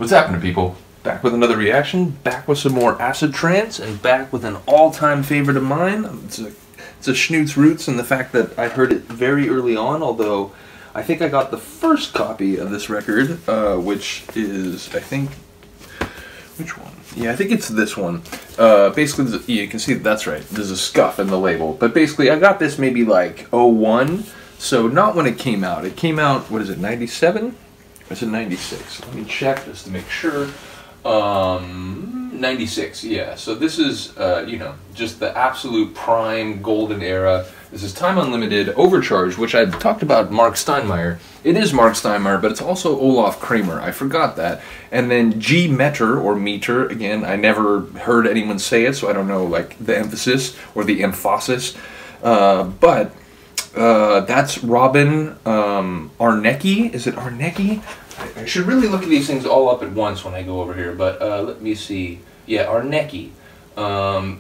What's happening, people? Back with another reaction, back with some more acid-trance, and back with an all-time favorite of mine. It's a Shnootz Roots, and the fact that I heard it very early on, although I think I got the first copy of this record, which is, I think, which one? Yeah, I think it's this one. Basically, you can see that's right, there's a scuff in the label. But basically, I got this maybe like '01, so not when it came out. It came out, what is it, 97? Or is it 96? Let me check just to make sure. 96, yeah. So this is, you know, just the absolute prime golden era. This is Time Unlimited, Overcharge, which I talked about Mark Steinmeier. It is Mark Steinmeier, but it's also Olaf Kramer. I forgot that. And then G Meter, or meter, again, I never heard anyone say it, so I don't know, like, the emphasis or the emphasis. But that's Robin Arnecki. Is it Arnecki? I should really look at these things all up at once when I go over here, but let me see. Yeah, Arnecki.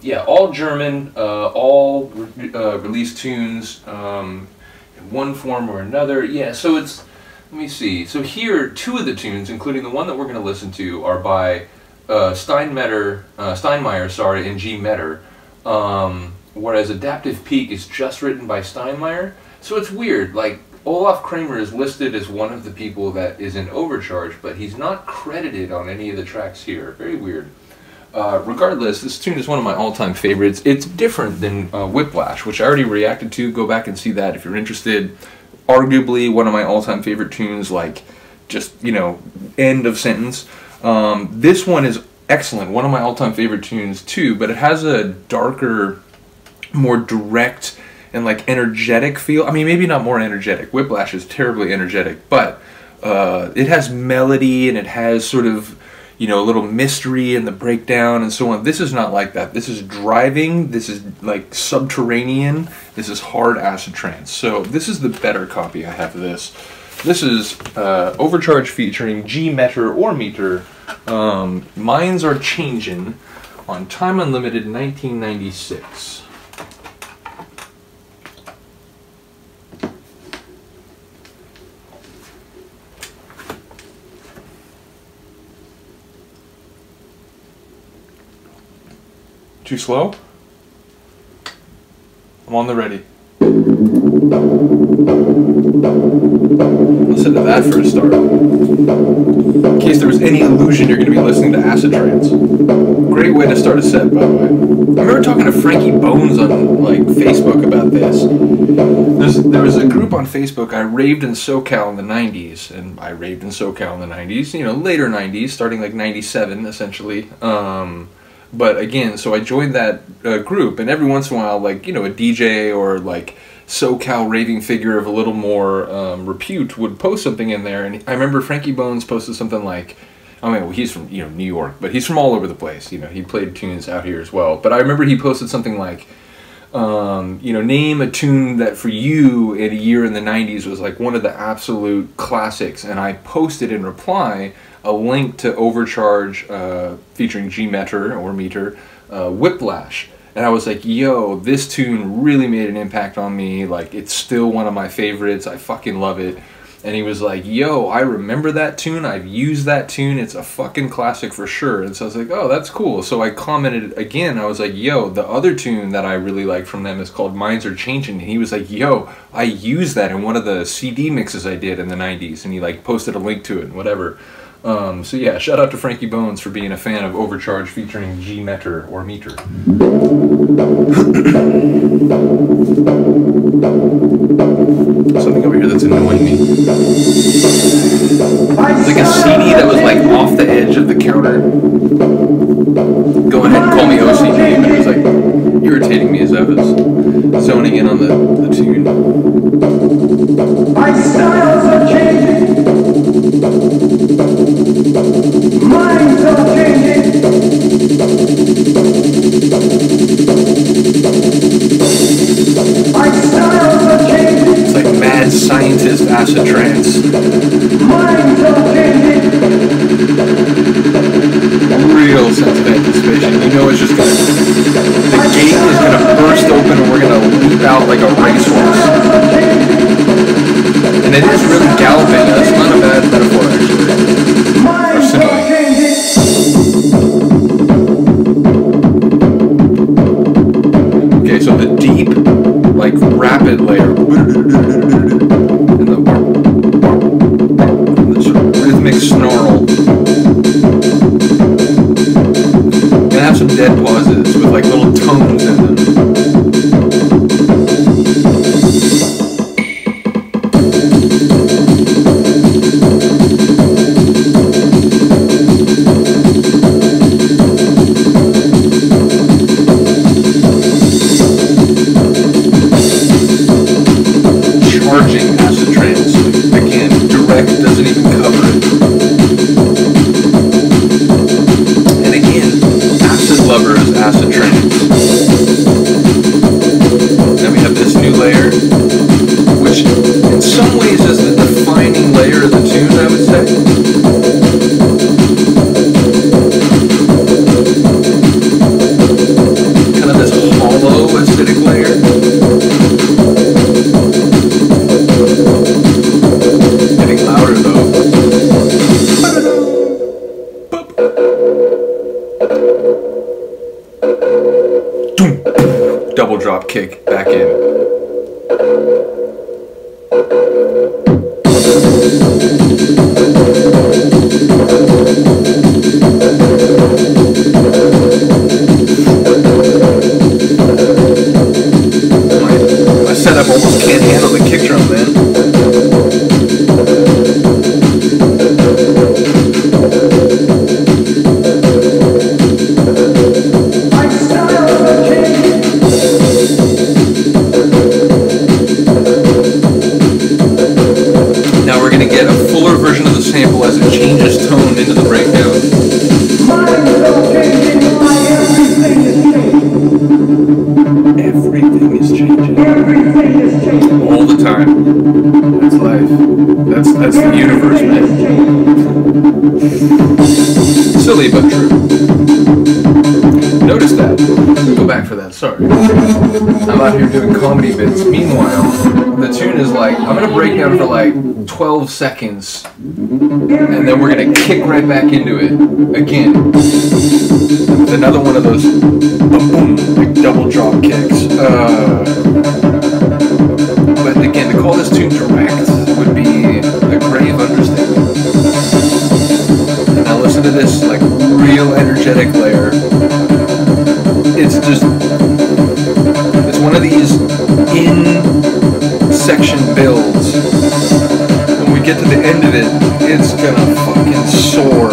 Yeah, all German, all released tunes in one form or another. Yeah, so it's, let me see. So here, two of the tunes, including the one that we're going to listen to, are by Steinmeier, sorry, and G Meter. Whereas Adaptive Peak is just written by Steinmeier. So it's weird, like, Olaf Kramer is listed as one of the people that is in Overcharge, but he's not credited on any of the tracks here. Very weird. Regardless, this tune is one of my all-time favorites. It's different than Whiplash, which I already reacted to. Go back and see that if you're interested. Arguably one of my all-time favorite tunes, like, just, you know, end of sentence. This one is excellent. One of my all-time favorite tunes, too, but it has a darker, more direct and like energetic feel. I mean, maybe not more energetic. Whiplash is terribly energetic, but it has melody and it has sort of, you know, a little mystery in the breakdown and so on. This is not like that. This is driving. This is like subterranean. This is hard acid trance. So this is the better copy I have of this. This is Overcharge featuring G Meter or Meter. Minds Are Changin' on Time Unlimited 1996. Too slow? I'm on the ready. Listen to that for a start. In case there was any illusion you're going to be listening to acid trance. Great way to start a set, by the way. I remember talking to Frankie Bones on like Facebook about this. There was a group on Facebook. I raved in SoCal in the 90s, and I raved in SoCal in the 90s, you know, later 90s, starting like 97 essentially. But again, so I joined that group, and every once in a while, like, you know, a DJ or like SoCal raving figure of a little more repute would post something in there. And I remember Frankie Bones posted something like, I mean, well, he's from, you know, New York, but he's from all over the place. You know, he played tunes out here as well. But I remember he posted something like, you know, name a tune that for you in a year in the 90s was like one of the absolute classics. And I posted in reply a link to Overcharge featuring G Meter or Meter, Whiplash. And I was like, yo, this tune really made an impact on me. Like, it's still one of my favorites. I fucking love it. And he was like, yo, I remember that tune. I've used that tune. It's a fucking classic for sure. And so I was like, oh, that's cool. So I commented again. I was like, yo, the other tune that I really like from them is called Minds Are Changin'. And he was like, yo, I used that in one of the CD mixes I did in the 90s. And he like posted a link to it and whatever. So yeah, shout out to Frankie Bones for being a fan of Overcharge featuring G Meter or Meter. Something over here that's annoying me. It's like a CD that was like off the edge of the counter. Go ahead and call me OCD, but it was like irritating me as I was zoning in on the tune. My styles are changing. Minds are changing. My styles are changing. It's like mad scientist acid trance. Minds are changing. Real sense of anticipation. You know it's just gonna, the gate is gonna burst open and we're gonna leap out like a racehorse. And it is rhythmic snarl. Gonna have some dead pauses with like little tones in them. Charging acid-trance. Again, direct doesn't even cover it. And again, acid lovers, acid-trance. Then we have this new layer, which in some ways is the defining layer of the tune, I would say. Kind of this hollow acidic layer. Getting louder though. Double drop kick back in. My setup almost can't handle the kick drum, man. Now we're going to get a fuller version of the sample as it changes tone into the breakdown. Everything is changing. All the time. That's life. That's the universe, man. Silly but true. Notice that. Go back for that, sorry. I'm out here doing comedy bits. Meanwhile, the tune is like, I'm going to break down for like 12 seconds, and then we're going to kick right back into it again. With another one of those boom, like double drop kicks. But again, to call this tune direct would be a grave understatement. Now listen to this like real energetic layer. It's just, it's one of these in-section builds. When we get to the end of it, it's gonna fucking soar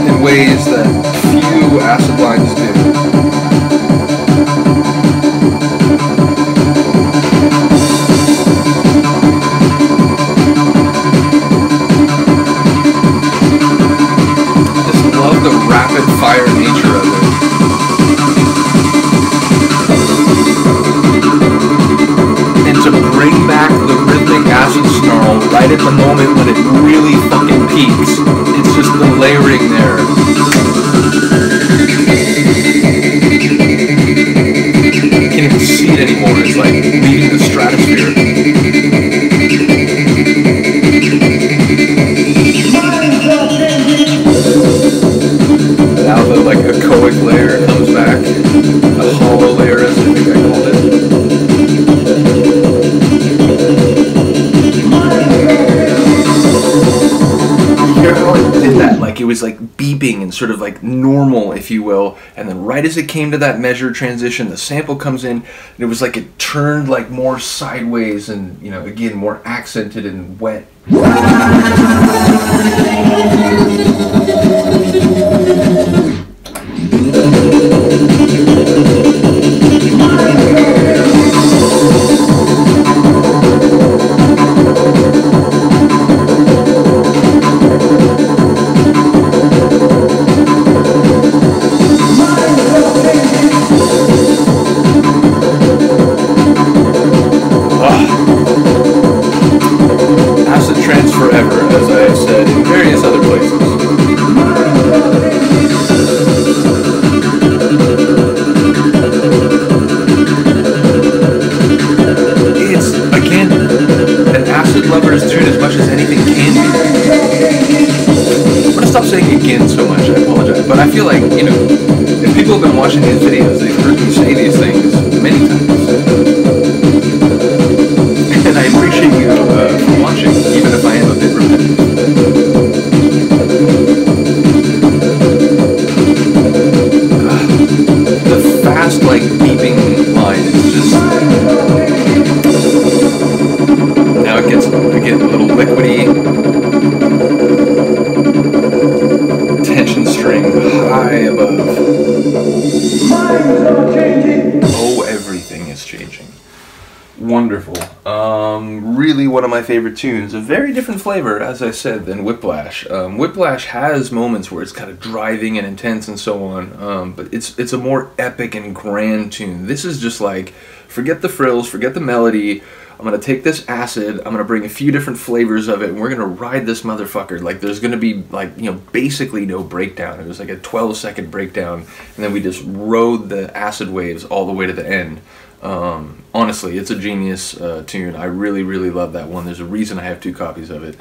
in ways that few acid lines do. I just love the rapid fire nature of it. Bring back the rhythmic acid snarl right at the moment when it really fucking peaks. It's just the layering there. You can't even see it anymore. It's like leaving the stratosphere. Now the like echoic layer comes back. The hollow layer, as I think I called it. How it did that, like it was like beeping and sort of like normal, if you will, and then right as it came to that measure transition, the sample comes in, and it was like it turned like more sideways and, you know, again, more accented and wet. Acid-trance forever, as I have said in various other places. It's, again, an acid lover's tune as much as anything can be. I'm gonna stop saying again so much, I apologize, but I feel like, you know, if people have been watching these videos, they've heard me say these things many times. And I appreciate you for watching, even if I am a bit repetitive. wonderful. Really one of my favorite tunes. A very different flavor, as I said, than Whiplash. Whiplash has moments where it's kind of driving and intense and so on, but it's a more epic and grand tune. This is just like, forget the frills, forget the melody. I'm going to take this acid, I'm going to bring a few different flavors of it, and we're going to ride this motherfucker. Like, there's going to be, like, you know, basically no breakdown. It was like a 12-second breakdown, and then we just rode the acid waves all the way to the end. Honestly, it's a genius tune. I really, really love that one. There's a reason I have 2 copies of it.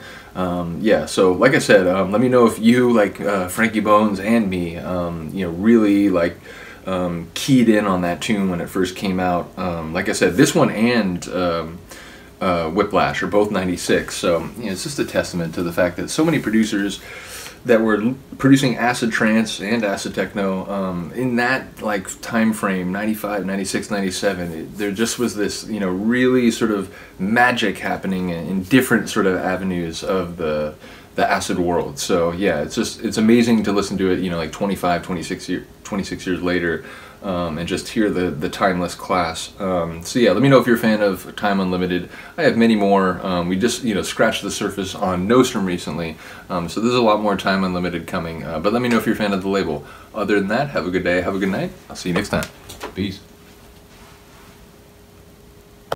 Yeah, so like I said, let me know if you, like Frankie Bones and me, you know, really, like, keyed in on that tune when it first came out. Like I said, this one and Whiplash are both 96, so you know, it's just a testament to the fact that so many producers that were producing acid trance and acid techno in that like time frame, 95, 96, 97, there just was this, you know, really sort of magic happening in different sort of avenues of the acid world. So yeah, it's amazing to listen to it, you know, like 25, 26 years later, and just hear the timeless class. So yeah, let me know if you're a fan of Time Unlimited. I have many more. We just, you know, scratched the surface on Nostrum recently, so there's a lot more Time Unlimited coming, but let me know if you're a fan of the label. Other than that, have a good day, have a good night. I'll see you next time. Peace.